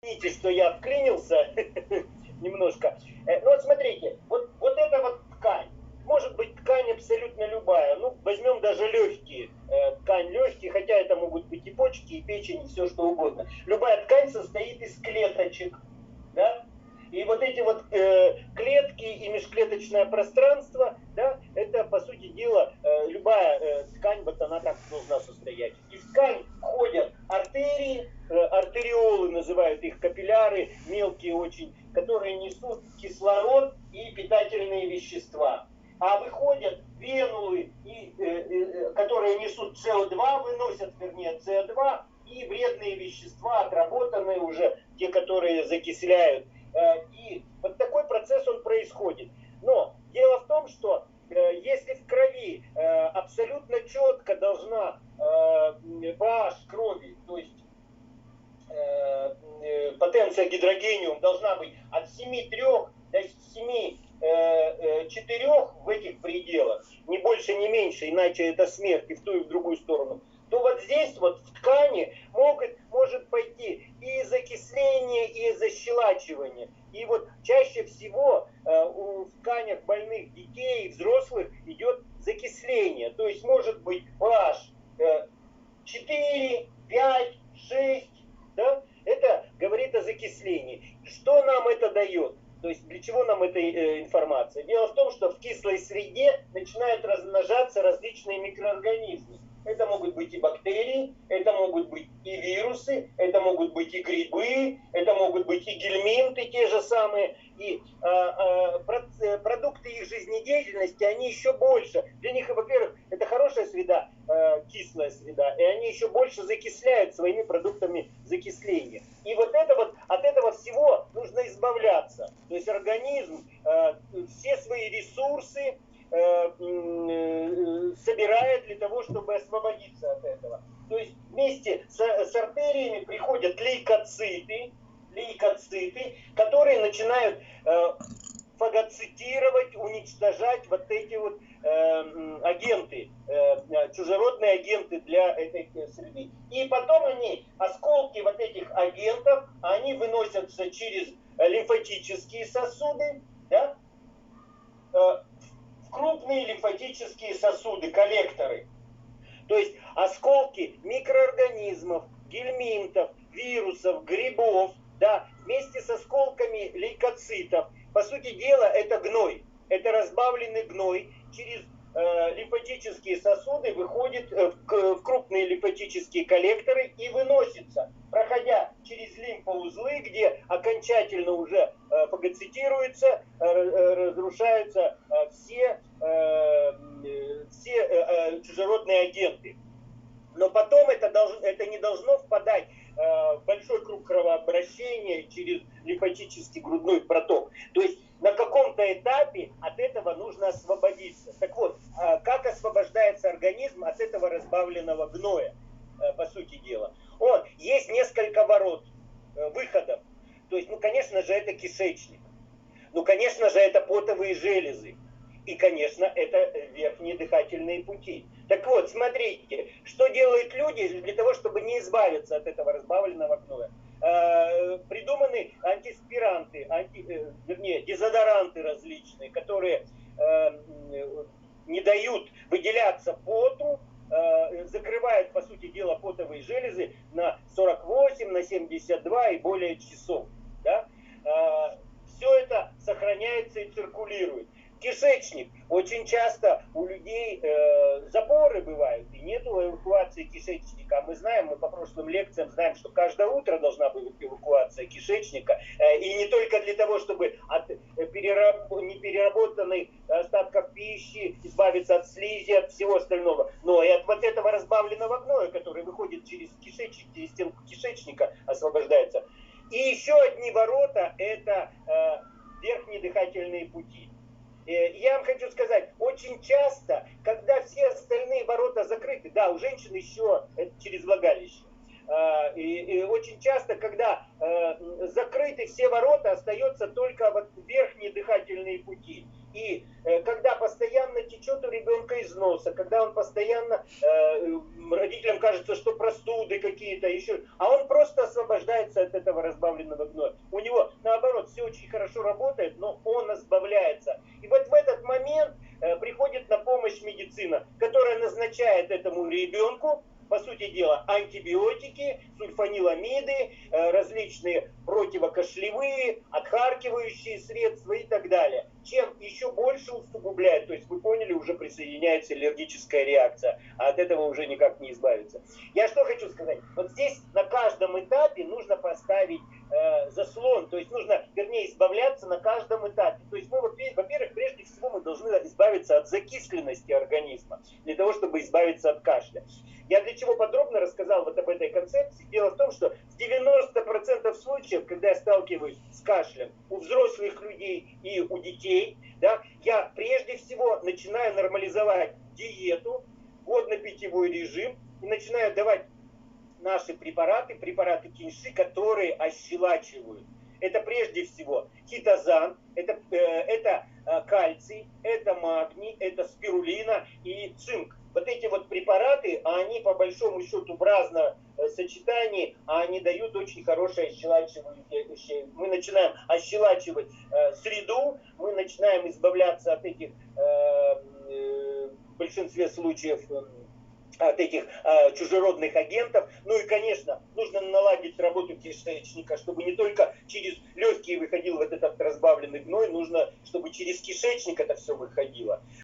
Извините, что я вклинился немножко. Ну вот смотрите, вот эта вот ткань, может быть ткань абсолютно любая. Ну, возьмем даже легкие, ткань легкие, хотя это могут быть и почки, и печень, и все что угодно. Любая ткань состоит из клеточек, да? И вот эти вот клетки и межклеточное пространство, да, это, по сути дела, любая ткань, вот она так должна состоять. И в ткань входят артерии, артериолы называют их, капилляры, мелкие очень, которые несут кислород и питательные вещества. А выходят венулы, которые несут СО2, выносят, вернее, СО2 и вредные вещества, отработанные уже, те, которые закисляют. И вот такой процесс он происходит. Но дело в том, что если в крови абсолютно четко должна pH крови, то есть потенция гидрогениум должна быть от 7,3 до 7,4 в этих пределах, не больше, не меньше, иначе это смерть и в ту, и в другую сторону, то вот здесь вот в ткани может пойти и закисление, и защелачивание. И вот чаще всего в тканях больных детей и взрослых идет закисление. То есть может быть pH 4, 5, 6, да? Это говорит о закислении. Что нам это дает? То есть для чего нам эта информация? Дело в том, что в кислой среде начинают размножаться различные микроорганизмы. Это могут быть и бактерии, это могут быть и вирусы, это могут быть и грибы, это могут быть и гельминты те же самые. И продукты их жизнедеятельности, они еще больше. Для них, во-первых, это хорошая среда, кислая среда, и они еще больше закисляют своими продуктами закисления. И вот от этого всего нужно избавляться. То есть организм все свои ресурсы собирает для того, чтобы освободиться от этого. То есть вместе с артериями приходят лейкоциты, которые начинают фагоцитировать, уничтожать вот эти вот агенты, чужеродные агенты для этой среды. И потом осколки вот этих агентов, они выносятся через лимфатические сосуды, да, в крупные лимфатические сосуды, коллекторы. То есть осколки микроорганизмов, гельминтов, вирусов, грибов, да, вместе с осколками лейкоцитов. По сути дела, это гной. Это разбавленный гной через лимфатические сосуды выходит в крупные лимфатические коллекторы и выносится, проходя через лимфоузлы, где окончательно уже фагоцитируются, разрушаются все чужеродные агенты. Но потом это не должно впадать в большой круг кровообращения через лимфатический грудной проток. То есть на каком-то этапе от этого нужно освободиться. Так вот, как освобождается организм от этого разбавленного гноя, по сути дела? Есть несколько ворот, выходов. То есть, конечно же, это кишечник. Конечно же, это потовые железы. И, конечно, это верхние дыхательные пути. Так вот, смотрите, что делают люди для того, чтобы не избавиться от этого разбавленного гноя. Придуманы антиспиранты, дезодоранты различные, которые не дают выделяться поту, закрывают, по сути дела, потовые железы на 48, на 72 и более часов. Да? Все это сохраняется и циркулирует. Кишечник. Очень часто у людей запоры бывают, и нету эвакуации кишечника. Мы знаем, мы по прошлым лекциям знаем, что каждое утро должна быть эвакуация кишечника. И не только для того, чтобы от непереработанных остатков пищи избавиться от слизи, от всего остального, но и от вот этого разбавленного гноя, который выходит через кишечник, через стенку кишечника освобождается. И еще одни ворота – это верхние дыхательные пути. Я вам хочу сказать, очень часто, когда все остальные ворота закрыты, да, у женщин еще это через влагалище, и очень часто, когда закрыты закрыты все ворота, остается только вот верхние дыхательные пути. И когда постоянно течет у ребенка из носа, когда он постоянно, родителям кажется, что простуды какие-то еще, а он просто освобождается от этого разбавленного гноя. У него, наоборот, все очень хорошо работает, но он избавляется. И вот в этот момент приходит на помощь медицина, которая назначает этому ребенку, по сути дела, антибиотики, сульфаниламиды, различные противокашлевые, отхаркивающие средства и так далее. Чем еще больше усугубляет, то есть вы поняли, уже присоединяется аллергическая реакция, а от этого уже никак не избавиться. Я что хочу сказать, вот здесь на каждом этапе нужно поставить заслон, то есть нужно, вернее, избавляться на каждом этапе. То есть мы, во-первых, прежде всего мы должны избавиться от закисленности организма, для того, чтобы избавиться от кашля. Я для чего подробно рассказал вот об этой концепции? Дело в том, что в 90% случаев, когда я сталкиваюсь с кашлем у взрослых людей и у детей, да, я прежде всего начинаю нормализовать диету, водно-питьевой режим и начинаю давать наши препараты киньши, которые ощелачивают. Это прежде всего хитозан, это кальций, это магний, это спирулина и цинк. Вот эти вот препараты, они по большому счету в разном сочетании, они дают очень хорошее ощелачивающее. Мы начинаем ощелачивать среду, мы начинаем избавляться от этих, в большинстве случаев, от этих чужеродных агентов. Ну и, конечно, нужно наладить работу кишечника, чтобы не только через легкие выходил вот этот разбавленный гной, нужно, чтобы через кишечник это все выходило.